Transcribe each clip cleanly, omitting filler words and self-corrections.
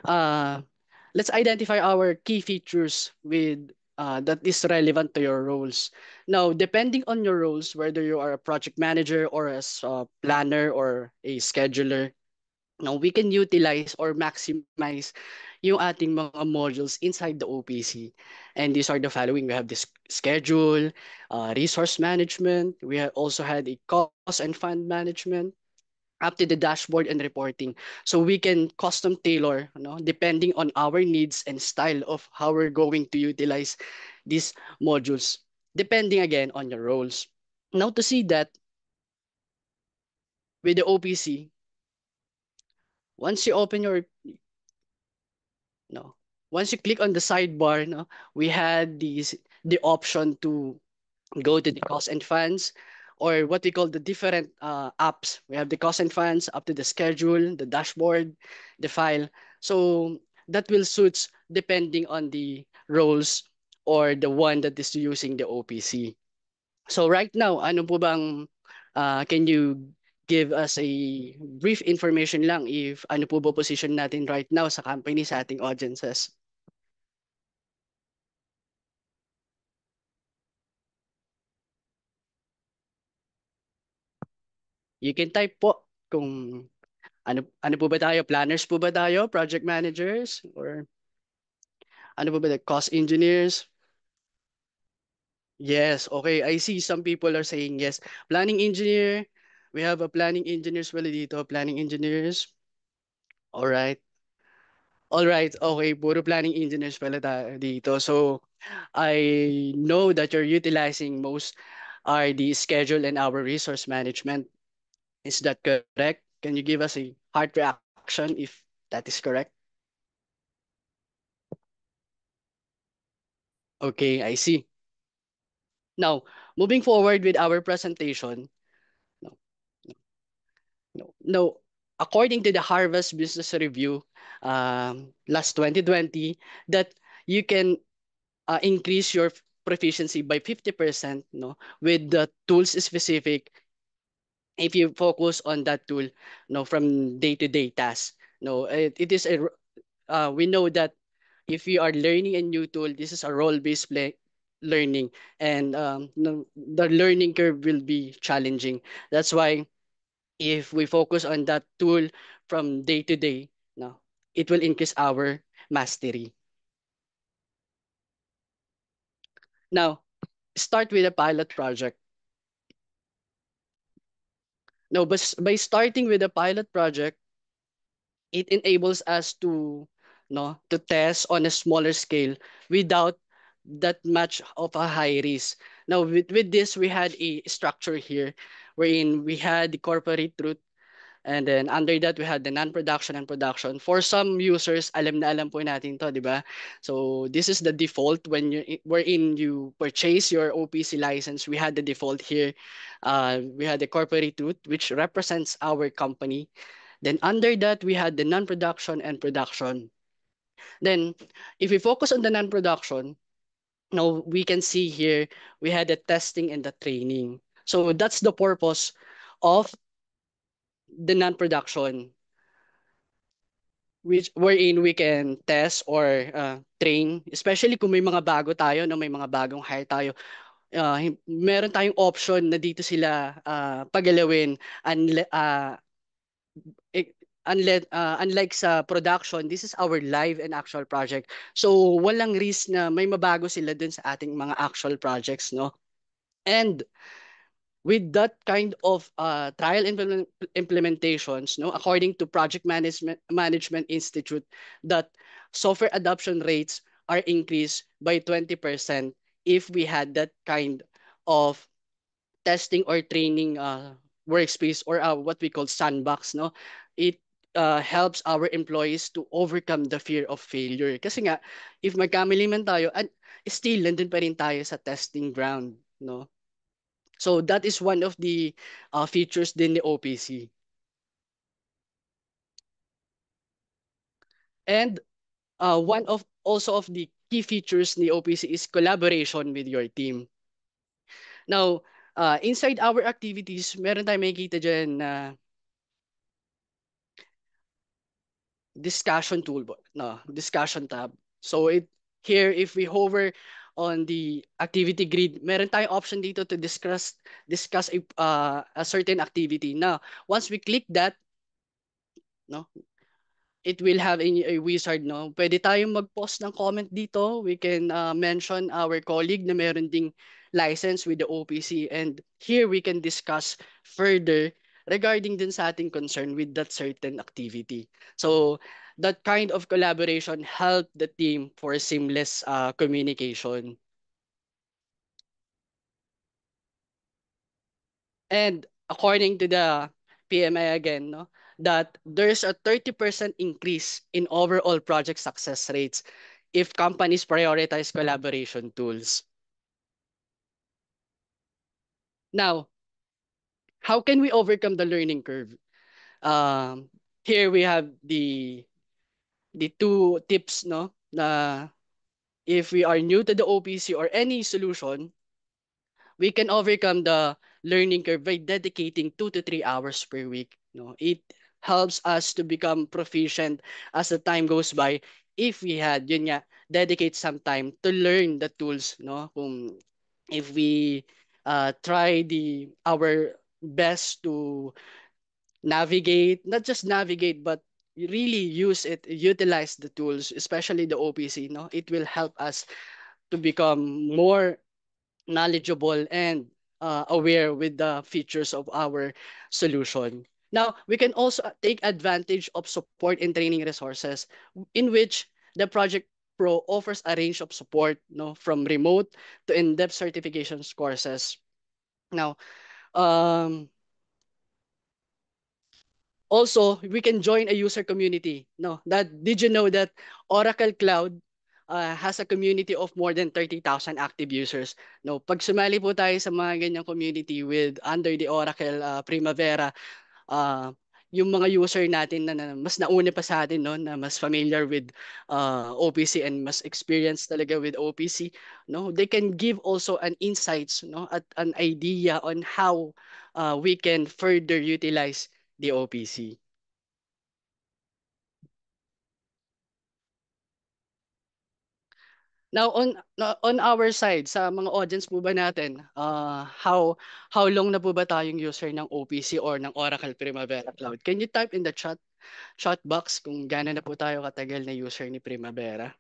uh, let's identify our key features with that is relevant to your roles. Now, depending on your roles, whether you are a project manager or as a planner or a scheduler, now we can utilize or maximize yung ating mga modules inside the OPC. And these are the following. We have this schedule, resource management. We have also had a cost and fund management, up to the dashboard and reporting. So we can custom tailor, depending on our needs and style of how we're going to utilize these modules, depending again on your roles. Now to see that with the OPC, once you open your no, once you click on the sidebar, no, we had the option to go to the cost and funds, or what we call the different apps. We have the cost and funds up to the schedule, the dashboard, the file. So that will suit depending on the roles or the one that is using the OPC. So right now, ano po bang can you give us a brief information lang if ano po ba position natin right now sa company sa ating audiences? You can type po kung ano po ba tayo? Planners po ba tayo? Project managers? Or ano po ba tayo? Cost engineers? Yes, okay. I see some people are saying yes. Planning engineer. We have a planning engineers pala dito. Planning engineers. All right. All right. Okay, puro planning engineers pala tayo dito. So, I know that you're utilizing most are the schedule and our resource management. Is that correct? Can you give us a heart reaction if that is correct? Okay, I see. Now, moving forward with our presentation, no, no, according to the Harvest Business Review, last 2020, that you can increase your proficiency by 50%, no, with the tools specific if you focus on that tool, no, from day-to-day tasks. No, it is we know that if you are learning a new tool, this is a role-based learning, and no, the learning curve will be challenging. That's why if we focus on that tool from day to day, no, it will increase our mastery. Now, start with a pilot project. Now, by starting with a pilot project, it enables us to no to test on a smaller scale without that much of a high risk. Now with this we had a structure here wherein we had the corporate root, and then under that we had the non-production and production. For some users, alam na alam po natin to, di ba? So this is the default when wherein you purchase your OPC license. We had the default here. We had the corporate root which represents our company. Then under that, we had the non-production and production. Then if we focus on the non-production, now we can see here we had the testing and the training. So that's the purpose of the non-production, which wherein we can test or train, especially kung may mga bago tayo, no, may mga bagong hire tayo. Meron tayong option na dito sila pagalawin, eh, unlike sa production, this is our live and actual project. So walang risk na may mabago sila dun sa ating mga actual projects, no? And with that kind of trial implementations, no, according to Project Management Institute, that software adoption rates are increased by 20% if we had that kind of testing or training workspace, or what we call sandbox, no. It helps our employees to overcome the fear of failure, kasi nga if magkamali man tayo, and still nandun pa rin tayo sa testing ground, no. So that is one of the features din ni OPC. And one of also of the key features ni OPC is collaboration with your team. Now, inside our activities, meron tayong makikita dyan na discussion toolbar, no, discussion tab. So it here if we hover on the activity grid, meron tayong option dito to discuss a certain activity. Now, once we click that, no, it will have a wizard, no? Pwede tayong mag-post ng comment dito. We can mention our colleague na meron ding license with the OPC, and here we can discuss further regarding din sa ating concern with that certain activity. So that kind of collaboration help the team for seamless communication. And according to the PMI again, no, that there's a 30% increase in overall project success rates if companies prioritize collaboration tools. Now, how can we overcome the learning curve? Um, Here we have the two tips, no, na if we are new to the OPC or any solution, we can overcome the learning curve by dedicating 2 to 3 hours per week. No, it helps us to become proficient as the time goes by. If we had, yun nga, dedicate some time to learn the tools, no? Kung if we try our best to navigate, not just navigate, but really use it, utilize the tools, especially the OPC, no? It will help us to become more knowledgeable and aware with the features of our solution. Now, we can also take advantage of support and training resources in which the Project Pro offers a range of support, no, from remote to in-depth certifications courses. Now, um, also, we can join a user community. No, that did you know that Oracle Cloud has a community of more than 30,000 active users. No, pag sumali po tayo sa mga ganyang community with under the Oracle Primavera, uh, yung mga user natin na mas nauna pa sa atin, no, na mas familiar with OPC and mas experienced talaga with OPC, no, they can give also an insights, no, at an idea on how we can further utilize the OPC. Now on our side sa mga audience po ba natin, how long na po ba tayong user ng OPC or ng Oracle Primavera Cloud? Can you type in the chat box kung gaano na po tayo katagal na user ni Primavera?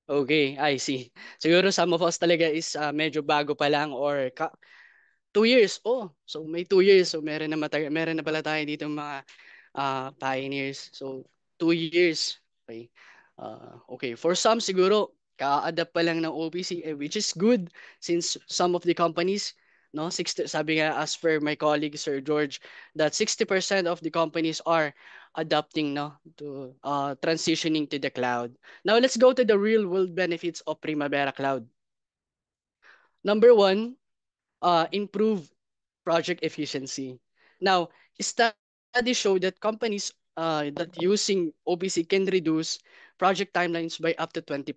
Okay, I see. Siguro some of us talaga is medyo bago pa lang or 2 years. Oh, so may 2 years. So meron na pala tayo dito mga pioneers. So 2 years. Okay. Okay, for some siguro ka-adapt pa lang ng OPC, which is good since some of the companies, no, 60, sabi nga as per my colleague Sir George, that 60% of the companies are adapting, no, to transitioning to the cloud. Now let's go to the real world benefits of Primavera Cloud. Number one, improve project efficiency. Now, studies show that companies that using OPC can reduce project timelines by up to 20%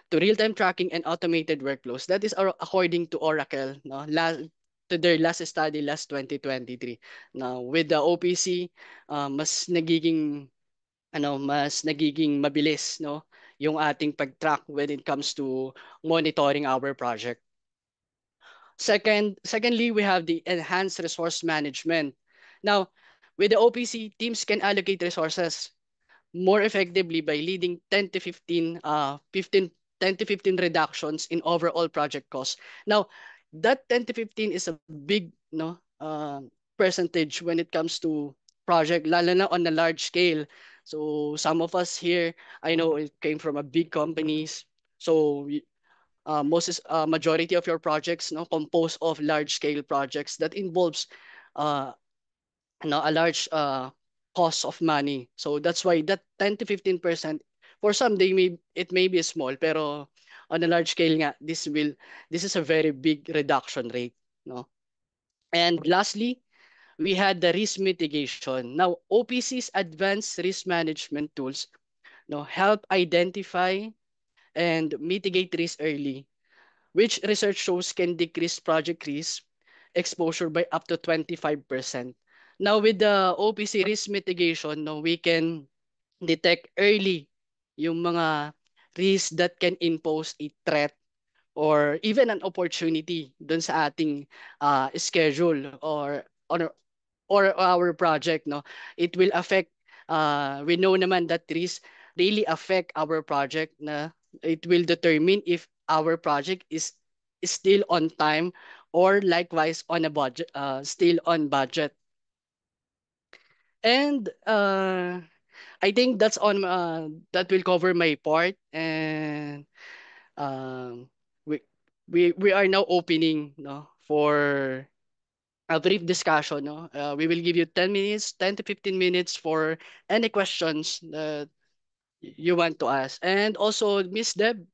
to real-time tracking and automated workflows. That is according to Oracle, no? To their last study last 2023. Now, with the OPC, mas nagiging mabilis, no, yung ating pag-track when it comes to monitoring our project. Secondly, we have the enhanced resource management. Now, with the OPC, teams can allocate resources more effectively by leading 10 to 15 reductions in overall project costs. Now, that 10 to 15 is a big, no, percentage when it comes to project, lalo na on a large scale. So some of us here, I know it came from a big companies. So majority of your projects, no, composed of large scale projects that involves uh, a large cost of money. So that's why that 10 to 15%, for some it may be small, pero on a large scale nga, this is a very big reduction rate, no. And lastly, we had the risk mitigation. Now, OPC's advanced risk management tools help identify and mitigate risk early, which research shows can decrease project risk exposure by up to 25%. Now, with the OPC risk mitigation, no, we can detect early yung mga risks that can impose a threat or even an opportunity dun sa ating schedule or our project. No, it will affect, we know naman that risk really affect our project. Na it will determine if our project is still on time or likewise on a budget, still on budget. And I think that will cover my part. And um, we we are now opening, for a brief discussion. No, we will give you 10 minutes, 10 to 15 minutes for any questions that you want to ask. And also, Miss Deb,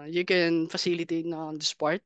you can facilitate on this part.